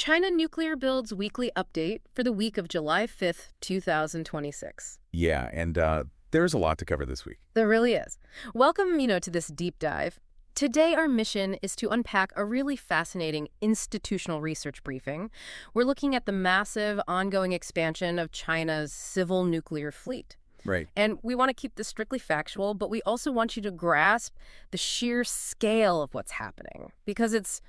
China Nuclear Build's weekly update for the week of July 5th, 2026. Yeah, and there's a lot to cover this week. There really is. Welcome, to this deep dive. Today, our mission is to unpack a really fascinating institutional research briefing. We're looking at the massive, ongoing expansion of China's civil nuclear fleet. Right. And we want to keep this strictly factual, but we also want you to grasp the sheer scale of what's happening. Because it's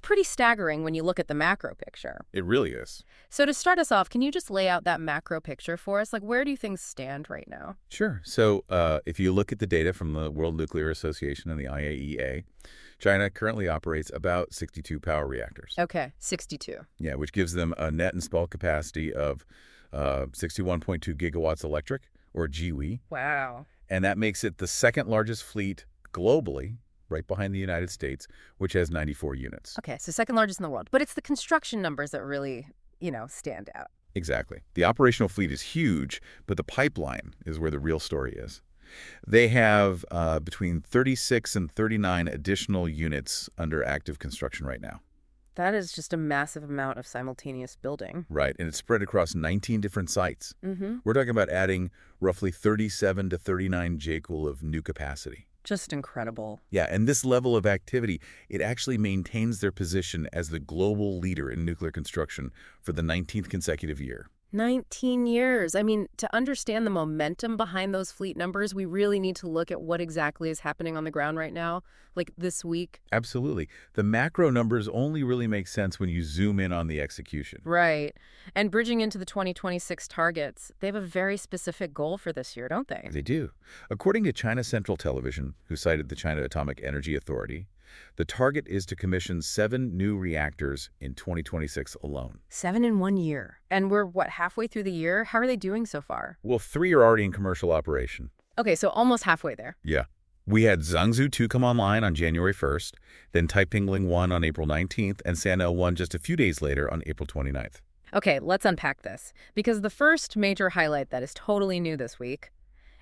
pretty staggering when you look at the macro picture. It really is. So to start us off, can you just lay out that macro picture for us? Like, where do things stand right now? Sure. So if you look at the data from the World Nuclear Association and the IAEA, China currently operates about 62 power reactors. Okay, 62. Yeah, which gives them a net installed capacity of 61.2 gigawatts electric, or GW. Wow. And that makes it the second largest fleet globally, right behind the United States, which has 94 units. Okay, so second largest in the world. But it's the construction numbers that really, stand out. Exactly. The operational fleet is huge, but the pipeline is where the real story is. They have between 36 and 39 additional units under active construction right now. That is just a massive amount of simultaneous building. Right, and it's spread across 19 different sites. Mm-hmm. We're talking about adding roughly 37 to 39 JCool of new capacity. Just incredible. Yeah, and this level of activity, it actually maintains their position as the global leader in nuclear construction for the 19th consecutive year. 19 years. I mean, to understand the momentum behind those fleet numbers, we really need to look at what exactly is happening on the ground right now, like this week. Absolutely. The macro numbers only really make sense when you zoom in on the execution. Right. And bridging into the 2026 targets, they have a very specific goal for this year, don't they? They do. According to China Central Television, who cited the China Atomic Energy Authority, the target is to commission 7 new reactors in 2026 alone. 7 in 1 year. And we're, halfway through the year? How are they doing so far? Well, 3 are already in commercial operation. Okay, so almost halfway there. Yeah. We had Zhangzhou 2 come online on January 1st, then Taipingling-1 on April 19th, and Sanel-1 just a few days later on April 29th. Okay, let's unpack this. Because the first major highlight that is totally new this week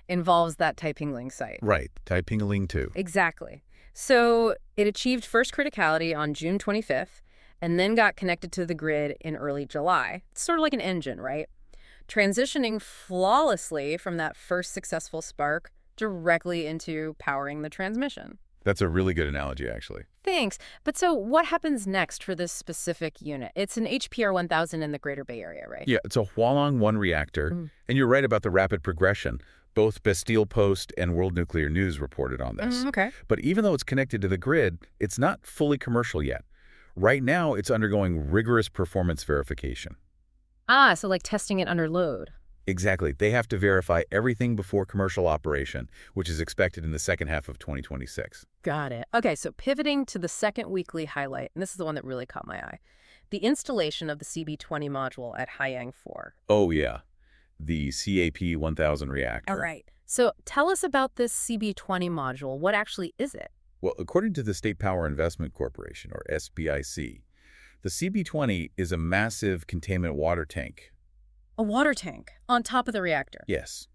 involves that Taipingling site. Right, Taipingling-2. Exactly. So it achieved first criticality on June 25th and then got connected to the grid in early July. It's sort of like an engine, right? Transitioning flawlessly from that first successful spark directly into powering the transmission. That's a really good analogy, actually. Thanks. But so what happens next for this specific unit? It's an HPR 1000 in the Greater Bay Area, right? Yeah, it's a Hualong One reactor. And you're right about the rapid progression. Both Bastille Post and World Nuclear News reported on this. Okay. But even though it's connected to the grid, it's not fully commercial yet. Right now, it's undergoing rigorous performance verification. Ah, so like testing it under load. Exactly. They have to verify everything before commercial operation, which is expected in the second half of 2026. Got it. Okay, so pivoting to the second weekly highlight, and this is the one that really caught my eye, the installation of the CB20 module at Hualong 4. Oh, yeah. The CAP 1000 reactor. All right. So tell us about this CB20 module. What actually is it? Well, according to the State Power Investment Corporation, or SPIC, the CB20 is a massive containment water tank. A water tank on top of the reactor. Yes.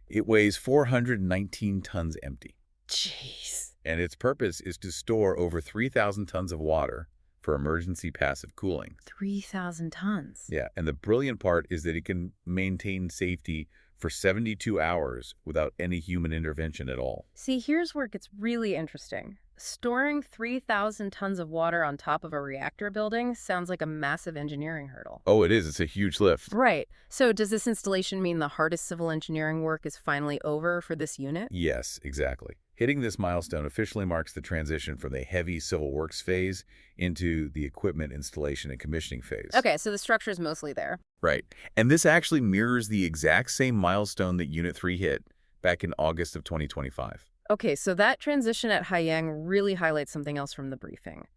It weighs 419 tons empty. Jeez. And its purpose is to store over 3,000 tons of water for emergency passive cooling. 3,000 tons. Yeah, and the brilliant part is that it can maintain safety for 72 hours without any human intervention at all. See, here's where it gets really interesting. Storing 3,000 tons of water on top of a reactor building sounds like a massive engineering hurdle. Oh, it is. It's a huge lift. Right. So does this installation mean the hardest civil engineering work is finally over for this unit? Yes, exactly. Hitting this milestone officially marks the transition from the heavy civil works phase into the equipment installation and commissioning phase. Okay, so the structure is mostly there. Right. And this actually mirrors the exact same milestone that Unit 3 hit back in August of 2025. Okay, so that transition at Hualong really highlights something else from the briefing.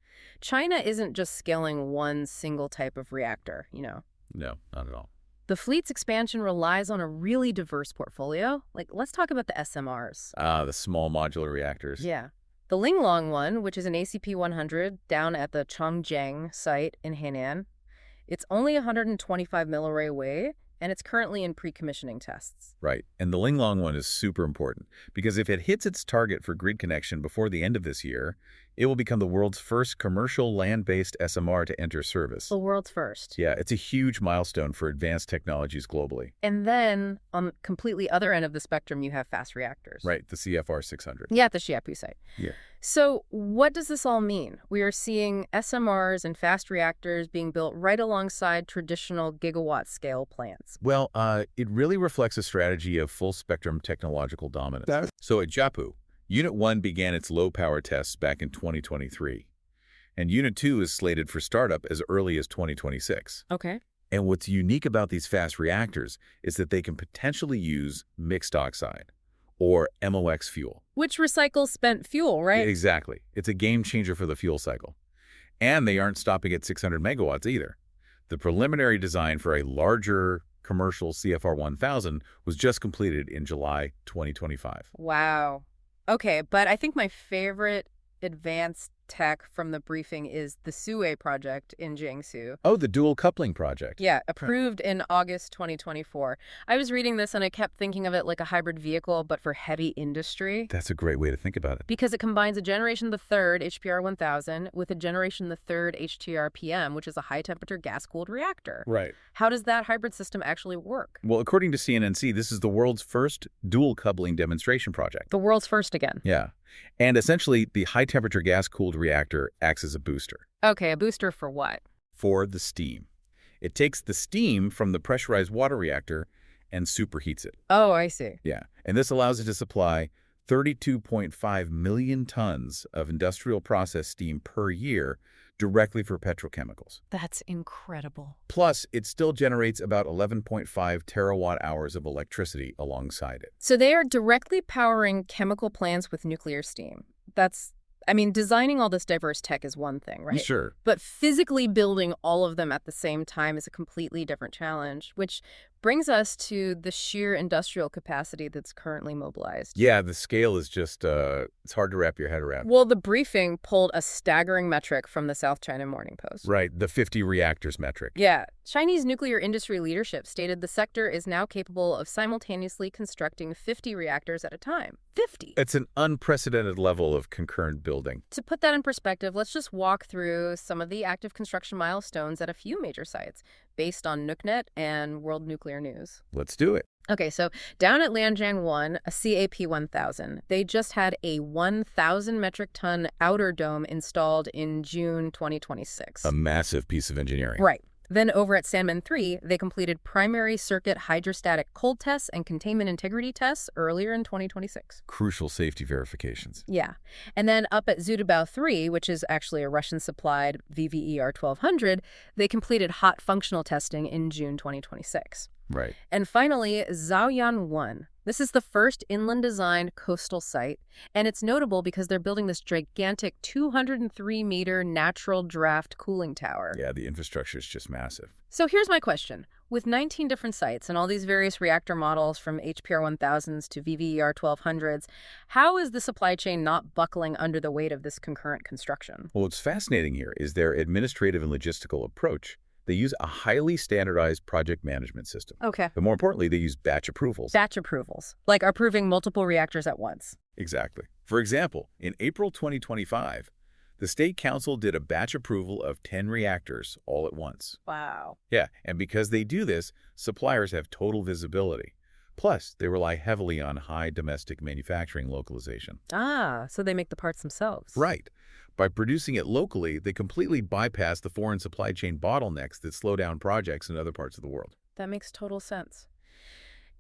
China isn't just scaling one single type of reactor, No, not at all. The fleet's expansion relies on a really diverse portfolio. Like, let's talk about the SMRs. The small modular reactors. Yeah. The Hualong One, which is an ACP-100 down at the Chongjiang site in Henan, it's only 125 milliroy away, and it's currently in pre-commissioning tests. Right. And the Linglong one is super important because if it hits its target for grid connection before the end of this year, it will become the world's first commercial land-based SMR to enter service. The world's first. Yeah, it's a huge milestone for advanced technologies globally. And then, on the completely other end of the spectrum, you have fast reactors. Right, the CFR 600. Yeah, at the Xiapu site. Yeah. So what does this all mean? We are seeing SMRs and fast reactors being built right alongside traditional gigawatt-scale plants. Well, it really reflects a strategy of full-spectrum technological dominance. So at Xiapu, Unit 1 began its low-power tests back in 2023, and Unit 2 is slated for startup as early as 2026. Okay. And what's unique about these fast reactors is that they can potentially use mixed oxide, or MOX fuel. Which recycles spent fuel, right? Exactly. It's a game changer for the fuel cycle. And they aren't stopping at 600 megawatts either. The preliminary design for a larger commercial CFR 1000 was just completed in July 2025. Wow. Okay, but I think my favorite advanced tech from the briefing is the Sue project in Jiangsu. Oh, the dual coupling project. Yeah, approved in August 2024. I was reading this and I kept thinking of it like a hybrid vehicle, but for heavy industry. That's a great way to think about it. Because it combines a generation the third HPR 1000 with a generation the third HTR PM, which is a high-temperature gas-cooled reactor. Right. How does that hybrid system actually work? Well, according to CNNC, this is the world's first dual coupling demonstration project. The world's first again. Yeah. And essentially, the high-temperature gas-cooled reactor acts as a booster. Okay, a booster for what? For the steam. It takes the steam from the pressurized water reactor and superheats it. Oh, I see. Yeah. And this allows it to supply 32.5 million tons of industrial process steam per year directly for petrochemicals. That's incredible. Plus, it still generates about 11.5 terawatt hours of electricity alongside it. So they are directly powering chemical plants with nuclear steam. Designing all this diverse tech is one thing, right? Sure. But physically building all of them at the same time is a completely different challenge, which brings us to the sheer industrial capacity that's currently mobilized. Yeah, the scale is just, it's hard to wrap your head around. Well, the briefing pulled a staggering metric from the South China Morning Post. Right, the 50 reactors metric. Yeah. Chinese nuclear industry leadership stated the sector is now capable of simultaneously constructing 50 reactors at a time. 50! It's an unprecedented level of concurrent building. To put that in perspective, let's just walk through some of the active construction milestones at a few major sites based on NUCNet and World Nuclear News. Let's do it. Okay, so down at Lianjiang 1, a CAP 1000, they just had a 1,000 metric ton outer dome installed in June 2026. A massive piece of engineering. Right. Then over at Sanmen 3, they completed primary circuit hydrostatic cold tests and containment integrity tests earlier in 2026. Crucial safety verifications. Yeah. And then up at Zhudabao 3, which is actually a Russian-supplied VVER 1200, they completed hot functional testing in June 2026. Right. And finally, Hualong One. This is the first inland-designed coastal site, and it's notable because they're building this gigantic 203-meter natural draft cooling tower. Yeah, the infrastructure is just massive. So here's my question. With 19 different sites and all these various reactor models from HPR 1000s to VVER 1200s, how is the supply chain not buckling under the weight of this concurrent construction? Well, what's fascinating here is their administrative and logistical approach. They use a highly standardized project management system. Okay. But more importantly, they use batch approvals. Batch approvals, like approving multiple reactors at once. Exactly. For example, in April 2025, the State Council did a batch approval of 10 reactors all at once. Wow. Yeah, and because they do this, suppliers have total visibility. Plus, they rely heavily on high domestic manufacturing localization. Ah, so they make the parts themselves. Right. By producing it locally, they completely bypass the foreign supply chain bottlenecks that slow down projects in other parts of the world. That makes total sense.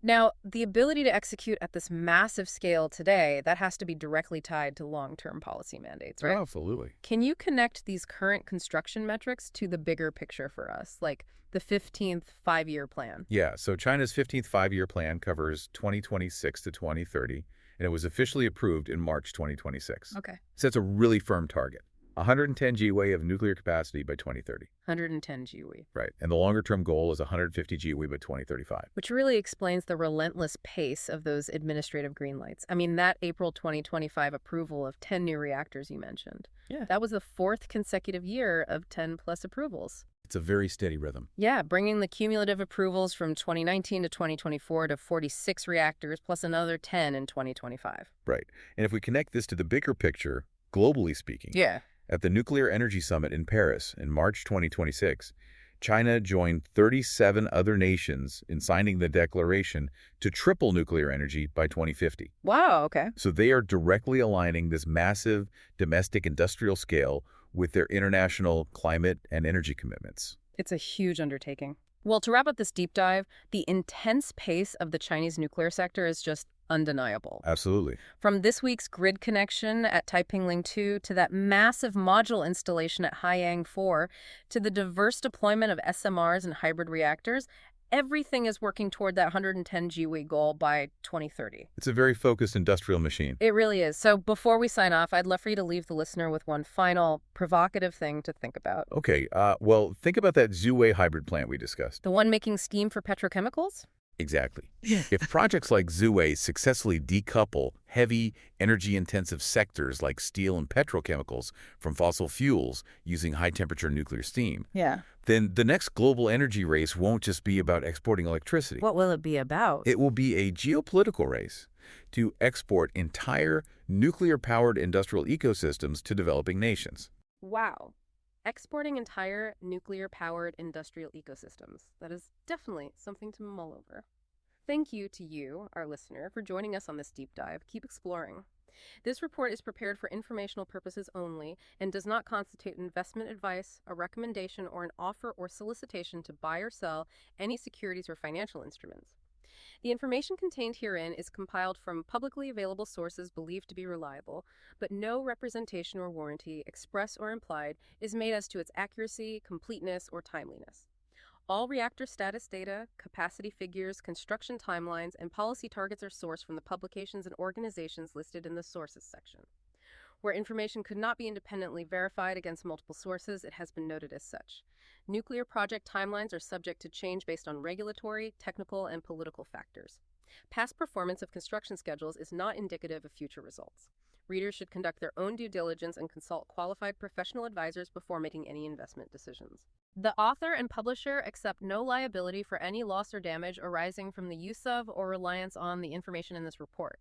Now, the ability to execute at this massive scale today, that has to be directly tied to long-term policy mandates, right? Oh, absolutely. Can you connect these current construction metrics to the bigger picture for us, like the 15th five-year plan? Yeah, so China's 15th five-year plan covers 2026 to 2030, and it was officially approved in March 2026. Okay. So it's a really firm target. 110 GWA of nuclear capacity by 2030. 110 GWE. Right. And the longer-term goal is 150 GWA by 2035. Which really explains the relentless pace of those administrative green lights. I mean, that April 2025 approval of 10 new reactors you mentioned. Yeah. That was the fourth consecutive year of 10-plus approvals. It's a very steady rhythm. Yeah, bringing the cumulative approvals from 2019 to 2024 to 46 reactors plus another 10 in 2025. Right. And if we connect this to the bigger picture, globally speaking, Yeah. at the Nuclear Energy Summit in Paris in March 2026, China joined 37 other nations in signing the declaration to triple nuclear energy by 2050. Wow, okay. So they are directly aligning this massive domestic industrial scale with their international climate and energy commitments. It's a huge undertaking. Well, to wrap up this deep dive, the intense pace of the Chinese nuclear sector is just undeniable. Absolutely. From this week's grid connection at Taipingling-2 to that massive module installation at Hualong 4 to the diverse deployment of SMRs and hybrid reactors, everything is working toward that 110 GW goal by 2030. It's a very focused industrial machine. It really is. So before we sign off, I'd love for you to leave the listener with one final provocative thing to think about. Okay, well, think about that Zhuwei hybrid plant we discussed. The one making steam for petrochemicals? Exactly. If projects like Zhuwei successfully decouple heavy, energy-intensive sectors like steel and petrochemicals from fossil fuels using high-temperature nuclear steam, Yeah. then the next global energy race won't just be about exporting electricity. What will it be about? It will be a geopolitical race to export entire nuclear-powered industrial ecosystems to developing nations. Wow. Exporting entire nuclear-powered industrial ecosystems. That is definitely something to mull over. Thank you to you, our listener, for joining us on this deep dive. Keep exploring. This report is prepared for informational purposes only and does not constitute investment advice, a recommendation, or an offer or solicitation to buy or sell any securities or financial instruments. The information contained herein is compiled from publicly available sources believed to be reliable, but no representation or warranty, express or implied, is made as to its accuracy, completeness, or timeliness. All reactor status data, capacity figures, construction timelines, and policy targets are sourced from the publications and organizations listed in the Sources section. Where information could not be independently verified against multiple sources, it has been noted as such. Nuclear project timelines are subject to change based on regulatory, technical, and political factors. Past performance of construction schedules is not indicative of future results. Readers should conduct their own due diligence and consult qualified professional advisors before making any investment decisions. The author and publisher accept no liability for any loss or damage arising from the use of or reliance on the information in this report.